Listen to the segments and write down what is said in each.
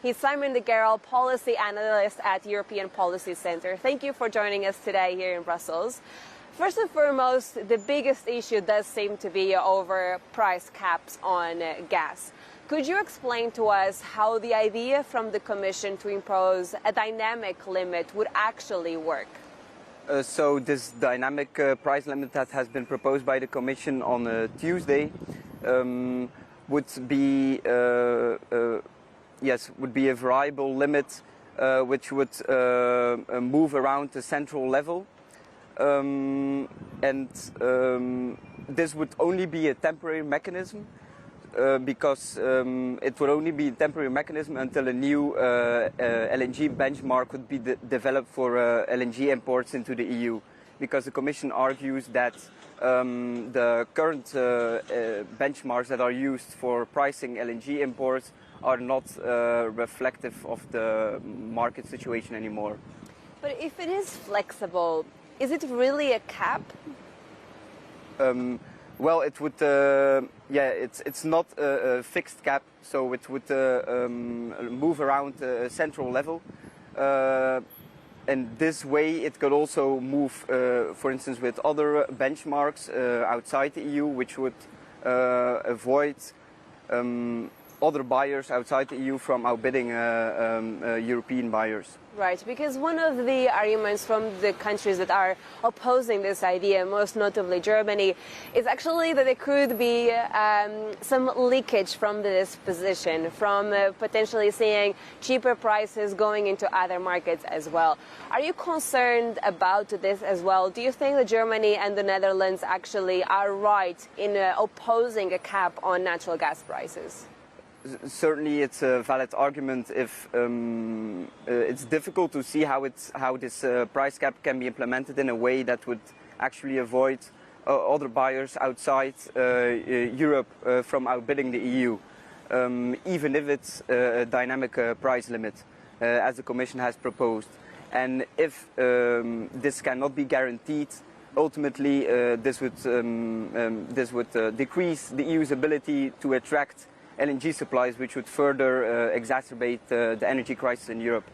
He's Simon Dekeyrel, policy analyst at European Policy Center. Thank you for joining us today here in Brussels. First and foremost, the biggest issue does seem to be over price caps on gas. Could you explain to us how the idea from the Commission to impose a dynamic limit would actually work? So this dynamic price limit that has been proposed by the Commission on Tuesday would be a variable limit which would move around the central level, this would only be a temporary mechanism because it would only be a temporary mechanism until a new LNG benchmark would be developed for LNG imports into the EU. Because the Commission argues that the current benchmarks that are used for pricing LNG imports are not reflective of the market situation anymore. But if it is flexible, is it really a cap? Well, it would, it's not a fixed cap, so it would move around a central level. And this way it could also move, for instance, with other benchmarks outside the EU, which would avoid other buyers outside the EU from outbidding European buyers. Right, because one of the arguments from the countries that are opposing this idea, most notably Germany, is actually that there could be some leakage from this position, from potentially seeing cheaper prices going into other markets as well. Are you concerned about this as well? Do you think that Germany and the Netherlands actually are right in opposing a cap on natural gas prices? Certainly, it's a valid argument. If it's difficult to see how this price cap can be implemented in a way that would actually avoid other buyers outside Europe from outbidding the EU, even if it's a dynamic price limit, as the Commission has proposed. And if this cannot be guaranteed, ultimately this would decrease the EU's ability to attract LNG supplies, which would further exacerbate the energy crisis in Europe.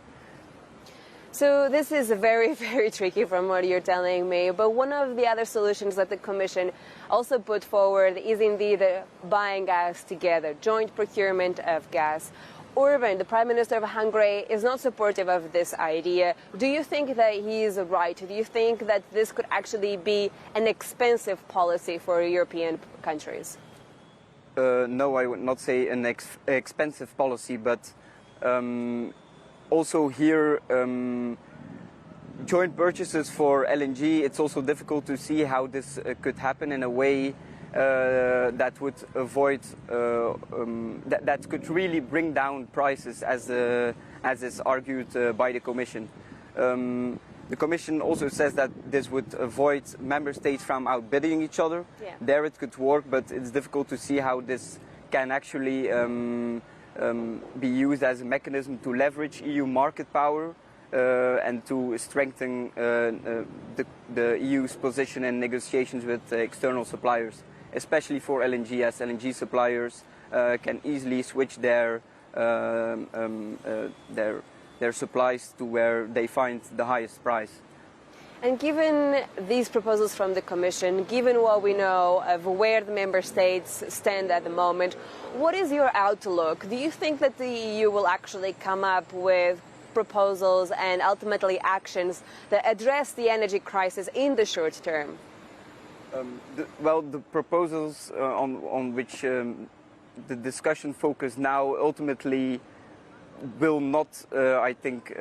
So this is very, very tricky from what you're telling me, but one of the other solutions that the Commission also put forward is indeed buying gas together, joint procurement of gas. Orban, the Prime Minister of Hungary, is not supportive of this idea. Do you think that he is right? Do you think that this could actually be an expensive policy for European countries? No, I would not say an expensive policy, but also here, joint purchases for LNG, it's also difficult to see how this could happen in a way that would avoid, that could really bring down prices, as is argued by the Commission. The Commission also says that this would avoid member states from outbidding each other. Yeah. There it could work, but it's difficult to see how this can actually be used as a mechanism to leverage EU market power and to strengthen the EU's position in negotiations with external suppliers, especially for LNG, as LNG suppliers can easily switch their supplies to where they find the highest price. And given these proposals from the Commission, given what we know of where the member states stand at the moment, what is your outlook? Do you think that the EU will actually come up with proposals and ultimately actions that address the energy crisis in the short term? The proposals on which the discussion focus now ultimately will not, I think,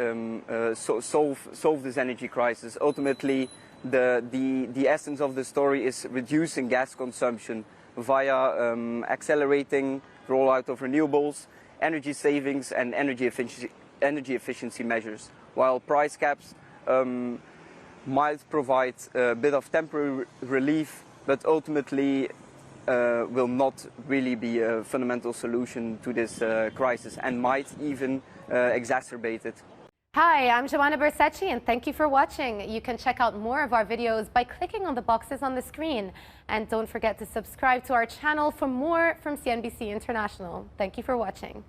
solve this energy crisis. Ultimately, the essence of the story is reducing gas consumption via accelerating rollout of renewables, energy savings, and energy efficiency measures. While price caps might provide a bit of temporary relief, but ultimately will not really be a fundamental solution to this crisis and might even exacerbate it. Hi, I'm Joanna Bersecci and thank you for watching. You can check out more of our videos by clicking on the boxes on the screen. And don't forget to subscribe to our channel for more from CNBC International. Thank you for watching.